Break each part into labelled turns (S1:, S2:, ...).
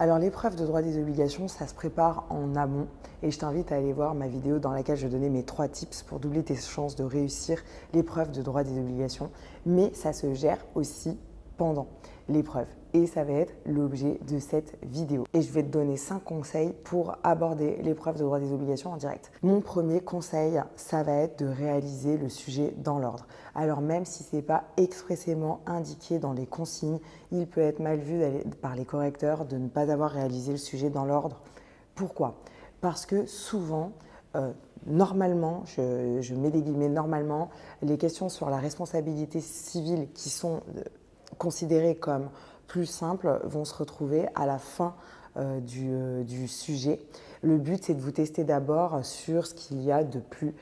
S1: Alors l'épreuve de droit des obligations, ça se prépare en amont et je t'invite à aller voir ma vidéo dans laquelle je donnais mes 3 tips pour doubler tes chances de réussir l'épreuve de droit des obligations. Mais ça se gère aussi pendant l'épreuve et ça va être l'objet de cette vidéo. Et je vais te donner 5 conseils pour aborder l'épreuve de droit des obligations en direct. Mon premier conseil, ça va être de réaliser le sujet dans l'ordre. Alors même si ce n'est pas expressément indiqué dans les consignes, il peut être mal vu par les correcteurs de ne pas avoir réalisé le sujet dans l'ordre. Pourquoi? Parce que souvent, normalement, je mets des guillemets, normalement, les questions sur la responsabilité civile qui sont considérées comme plus simples vont se retrouver à la fin du sujet. Le but, c'est de vous tester d'abord sur ce qu'il y a de plus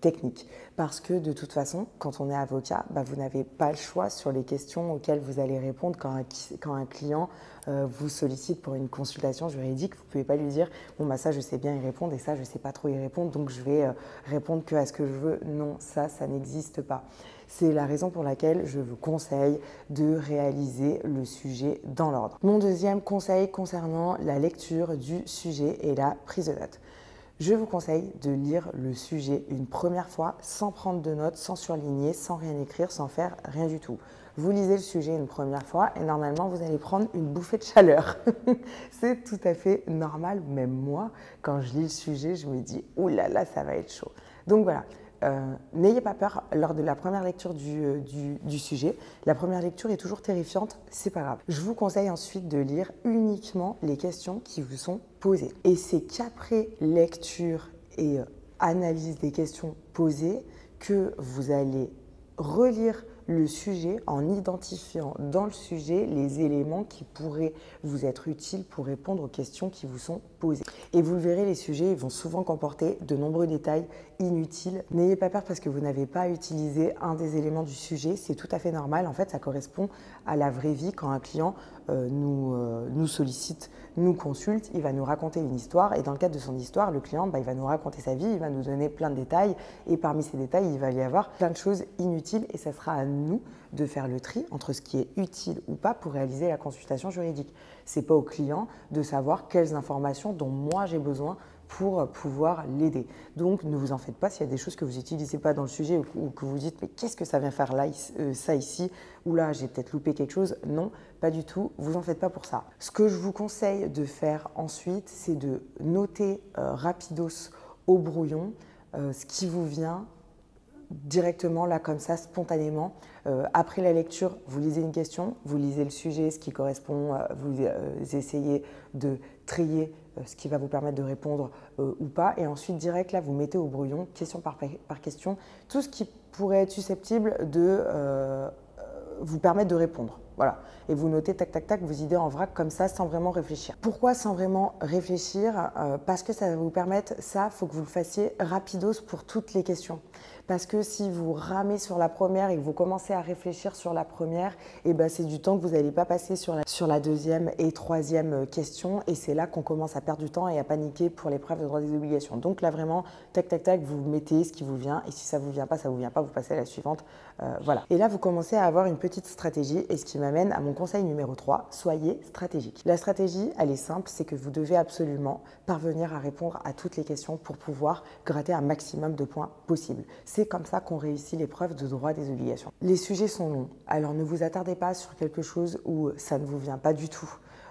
S1: technique. Parce que de toute façon, quand on est avocat, vous n'avez pas le choix sur les questions auxquelles vous allez répondre quand un client vous sollicite pour une consultation juridique. Vous ne pouvez pas lui dire « bon ça je sais bien y répondre et ça je ne sais pas trop y répondre, donc je vais répondre que à ce que je veux ». Non, ça n'existe pas. C'est la raison pour laquelle je vous conseille de réaliser le sujet dans l'ordre. Mon deuxième conseil concernant la lecture du sujet et la prise de notes. Je vous conseille de lire le sujet une première fois sans prendre de notes, sans surligner, sans rien écrire, sans faire rien du tout. Vous lisez le sujet une première fois et normalement vous allez prendre une bouffée de chaleur. C'est tout à fait normal, même moi, quand je lis le sujet, je me dis « ouh là là, ça va être chaud ». Donc voilà. N'ayez pas peur lors de la première lecture du sujet. La première lecture est toujours terrifiante, c'est pas grave. Je vous conseille ensuite de lire uniquement les questions qui vous sont posées. Et c'est qu'après lecture et analyse des questions posées que vous allez relire le sujet en identifiant dans le sujet les éléments qui pourraient vous être utiles pour répondre aux questions qui vous sont posées. Et vous le verrez, les sujets ils vont souvent comporter de nombreux détails inutiles. N'ayez pas peur parce que vous n'avez pas utilisé un des éléments du sujet, c'est tout à fait normal. En fait, ça correspond à la vraie vie. Quand un client nous sollicite, nous consulte, il va nous raconter une histoire et dans le cadre de son histoire, le client il va nous raconter sa vie, il va nous donner plein de détails et parmi ces détails, il va y avoir plein de choses inutiles et ça sera à nous de faire le tri entre ce qui est utile ou pas pour réaliser la consultation juridique. Ce n'est pas au client de savoir quelles informations dont moi j'ai besoin pour pouvoir l'aider. Donc ne vous en faites pas s'il y a des choses que vous n'utilisez pas dans le sujet ou que vous dites mais qu'est-ce que ça vient faire là, ça ici, ou là j'ai peut-être loupé quelque chose. Non, pas du tout, vous en faites pas pour ça. Ce que je vous conseille de faire ensuite, c'est de noter rapidos au brouillon ce qui vous vient directement là comme ça spontanément. Après la lecture, vous lisez une question, vous lisez le sujet, ce qui correspond, vous essayez de trier ce qui va vous permettre de répondre ou pas et ensuite direct là vous mettez au brouillon question par question tout ce qui pourrait être susceptible de vous permettre de répondre. Voilà. Et vous notez tac tac tac vos idées en vrac comme ça sans vraiment réfléchir. Pourquoi sans vraiment réfléchir? Parce que ça va vous permettre, ça, il faut que vous le fassiez rapidos pour toutes les questions. Parce que si vous ramez sur la première et que vous commencez à réfléchir sur la première, c'est du temps que vous n'allez pas passer sur la deuxième et troisième question. Et c'est là qu'on commence à perdre du temps et à paniquer pour l'épreuve de droit des obligations. Donc là vraiment, tac tac tac, vous mettez ce qui vous vient. Et si ça ne vous vient pas, ça ne vous vient pas, vous passez à la suivante. Voilà. Et là, vous commencez à avoir une petite stratégie. Et ce qui m'amène à mon conseil numéro 3, soyez stratégique. La stratégie, elle est simple, c'est que vous devez absolument parvenir à répondre à toutes les questions pour pouvoir gratter un maximum de points possible. C'est comme ça qu'on réussit l'épreuve de droit des obligations. Les sujets sont longs, alors ne vous attardez pas sur quelque chose où ça ne vous vient pas du tout.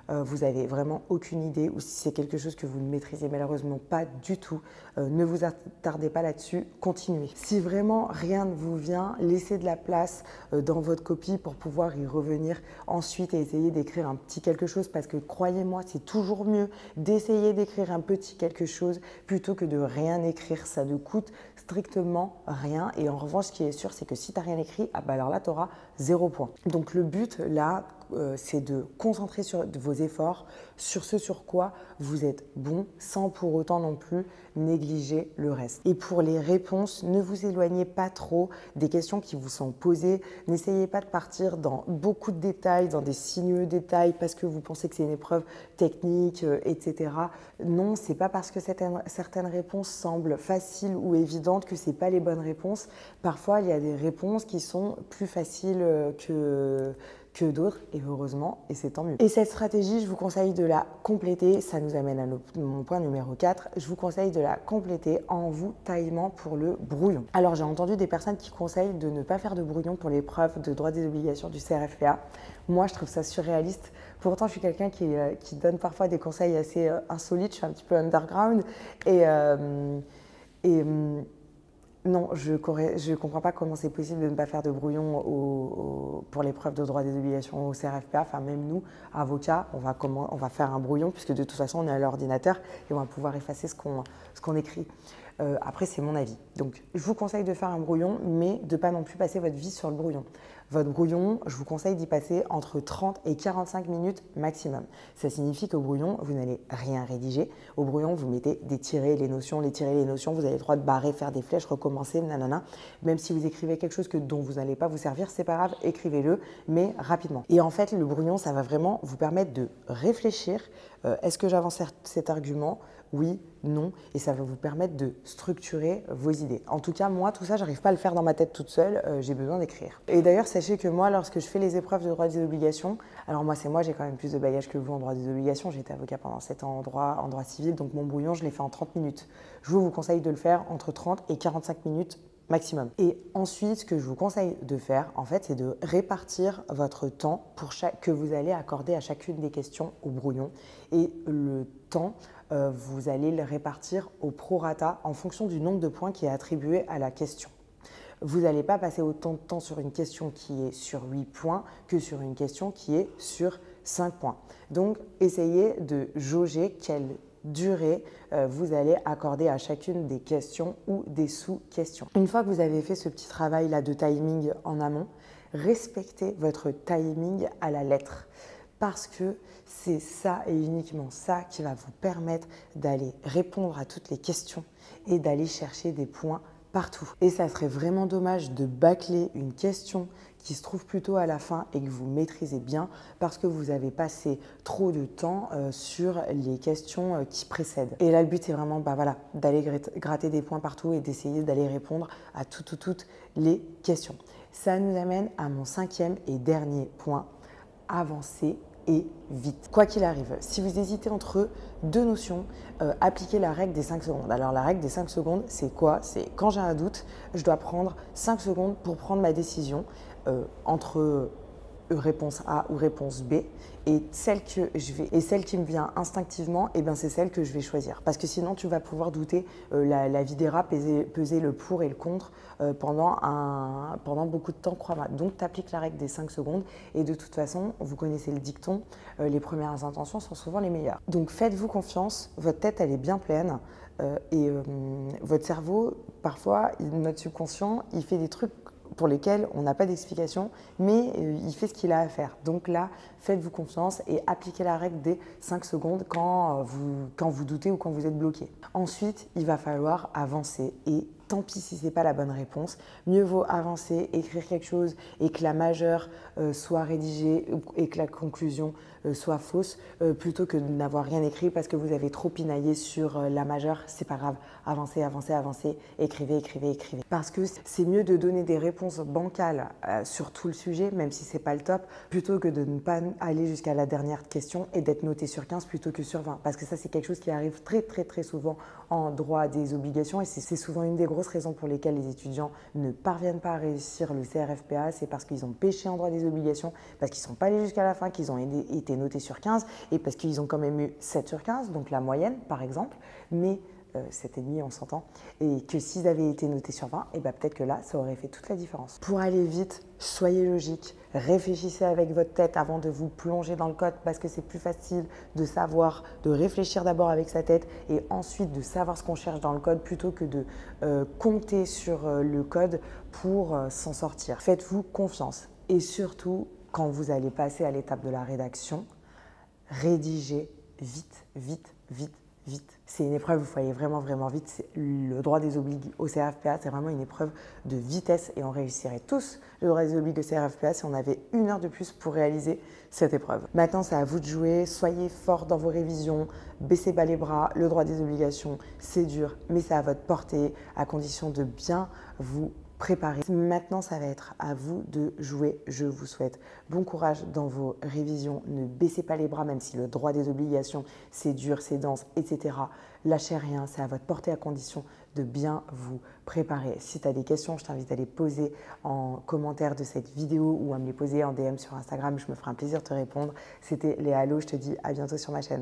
S1: Vous n'avez vraiment aucune idée ou si c'est quelque chose que vous ne maîtrisez malheureusement pas du tout, ne vous attardez pas là-dessus, continuez. Si vraiment rien ne vous vient, laissez de la place dans votre copie pour pouvoir y revenir ensuite et essayer d'écrire un petit quelque chose parce que croyez-moi, c'est toujours mieux d'essayer d'écrire un petit quelque chose plutôt que de rien écrire. Ça ne coûte strictement rien et en revanche, ce qui est sûr, c'est que si tu n'as rien écrit, alors là, tu auras 0 point. Donc le but là, c'est de concentrer vos efforts sur ce sur quoi vous êtes bon sans pour autant non plus négliger le reste. Et pour les réponses, ne vous éloignez pas trop des questions qui vous sont posées. N'essayez pas de partir dans beaucoup de détails, dans des sinueux détails parce que vous pensez que c'est une épreuve technique, etc. Non, c'est pas parce que certaines réponses semblent faciles ou évidentes que c'est pas les bonnes réponses. Parfois, il y a des réponses qui sont plus faciles que d'autres, et heureusement, et c'est tant mieux. Et cette stratégie, je vous conseille de la compléter, ça nous amène à mon point numéro 4, je vous conseille de la compléter en vous timant pour le brouillon. Alors j'ai entendu des personnes qui conseillent de ne pas faire de brouillon pour l'épreuve de droit des obligations du CRFPA. Moi, je trouve ça surréaliste. Pourtant, je suis quelqu'un qui donne parfois des conseils assez insolites, je suis un petit peu underground, non, je ne comprends pas comment c'est possible de ne pas faire de brouillon pour l'épreuve de droit des obligations au CRFPA. Enfin, même nous, avocats, on va faire un brouillon puisque de toute façon, on est à l'ordinateur et on va pouvoir effacer ce qu'on écrit. Après, c'est mon avis. Donc, je vous conseille de faire un brouillon, mais de ne pas non plus passer votre vie sur le brouillon. Votre brouillon, je vous conseille d'y passer entre 30 et 45 minutes maximum. Ça signifie qu'au brouillon, vous n'allez rien rédiger. Au brouillon, vous mettez des tirets, les notions, vous avez le droit de barrer, faire des flèches, recommencer, nanana. Même si vous écrivez quelque chose dont vous n'allez pas vous servir, c'est pas grave, écrivez-le, mais rapidement. Et en fait, le brouillon, ça va vraiment vous permettre de réfléchir. Est-ce que j'avance cet argument ? Oui, non, et ça va vous permettre de structurer vos idées. En tout cas, moi, tout ça, j'arrive pas à le faire dans ma tête toute seule, j'ai besoin d'écrire. Et d'ailleurs, sachez que moi, lorsque je fais les épreuves de droit des obligations, alors moi, j'ai quand même plus de bagages que vous en droit des obligations, j'ai été avocat pendant 7 ans en droit civil, donc mon brouillon, je l'ai fait en 30 minutes. Je vous conseille de le faire entre 30 et 45 minutes maximum. Et ensuite, ce que je vous conseille de faire, en fait, c'est de répartir votre temps que vous allez accorder à chacune des questions au brouillon. Et le temps, vous allez le répartir au prorata en fonction du nombre de points qui est attribué à la question. Vous n'allez pas passer autant de temps sur une question qui est sur 8 points que sur une question qui est sur 5 points. Donc, essayez de jauger quelle durée vous allez accorder à chacune des questions ou des sous-questions. Une fois que vous avez fait ce petit travail-là de timing en amont, respectez votre timing à la lettre. Parce que c'est ça et uniquement ça qui va vous permettre d'aller répondre à toutes les questions et d'aller chercher des points partout. Et ça serait vraiment dommage de bâcler une question qui se trouve plutôt à la fin et que vous maîtrisez bien parce que vous avez passé trop de temps sur les questions qui précèdent. Et là, le but, c'est vraiment d'aller gratter des points partout et d'essayer d'aller répondre à toutes les questions. Ça nous amène à mon 5e et dernier point, avancer et vite. Quoi qu'il arrive, si vous hésitez entre deux notions, appliquez la règle des 5 secondes. Alors la règle des 5 secondes, c'est quoi? C'est quand j'ai un doute, je dois prendre 5 secondes pour prendre ma décision entre réponse A ou réponse B, et celle qui me vient instinctivement, c'est celle que je vais choisir. Parce que sinon, tu vas pouvoir douter, la vie dira, peser le pour et le contre pendant beaucoup de temps, crois-moi. Donc, tu appliques la règle des 5 secondes, et de toute façon, vous connaissez le dicton, les premières intentions sont souvent les meilleures. Donc, faites-vous confiance, votre tête, elle est bien pleine, et votre cerveau, parfois, notre subconscient, il fait des trucs pour lesquels on n'a pas d'explication, mais il fait ce qu'il a à faire. Donc là, faites-vous confiance et appliquez la règle des 5 secondes quand vous doutez ou quand vous êtes bloqué. Ensuite, il va falloir avancer et tant pis si ce n'est pas la bonne réponse, mieux vaut avancer, écrire quelque chose et que la majeure soit rédigée et que la conclusion soit fausse plutôt que de n'avoir rien écrit parce que vous avez trop pinaillé sur la majeure. C'est pas grave, avancez, écrivez. Parce que c'est mieux de donner des réponses bancales sur tout le sujet, même si c'est pas le top, plutôt que de ne pas aller jusqu'à la dernière question et d'être noté sur 15 plutôt que sur 20. Parce que ça, c'est quelque chose qui arrive très souvent en droit des obligations et c'est souvent une des grosses raisons pour lesquelles les étudiants ne parviennent pas à réussir le CRFPA, c'est parce qu'ils ont péché en droit des obligations, parce qu'ils ne sont pas allés jusqu'à la fin, qu'ils ont été notés sur 15 et parce qu'ils ont quand même eu 7 sur 15, donc la moyenne par exemple, mais 7,5 on s'entend, et que s'ils avaient été notés sur 20, peut-être que là, ça aurait fait toute la différence. Pour aller vite, soyez logique, réfléchissez avec votre tête avant de vous plonger dans le code parce que c'est plus facile de réfléchir d'abord avec sa tête et ensuite de savoir ce qu'on cherche dans le code plutôt que de compter sur le code pour s'en sortir. Faites-vous confiance et surtout, quand vous allez passer à l'étape de la rédaction, rédigez vite. C'est une épreuve où il faut aller vraiment vite. Le droit des obligues au CRFPA, c'est vraiment une épreuve de vitesse et on réussirait tous le droit des obligues au CRFPA si on avait 1 heure de plus pour réaliser cette épreuve. Maintenant, c'est à vous de jouer. Soyez fort dans vos révisions, baissez pas les bras. Le droit des obligations, c'est dur, mais c'est à votre portée à condition de bien vous préparé. Maintenant, ça va être à vous de jouer. Je vous souhaite bon courage dans vos révisions. Ne baissez pas les bras, même si le droit des obligations, c'est dur, c'est dense, etc. Lâchez rien, c'est à votre portée à condition de bien vous préparer. Si tu as des questions, je t'invite à les poser en commentaire de cette vidéo ou à me les poser en DM sur Instagram. Je me ferai un plaisir de te répondre. C'était Léa Allo, je te dis à bientôt sur ma chaîne.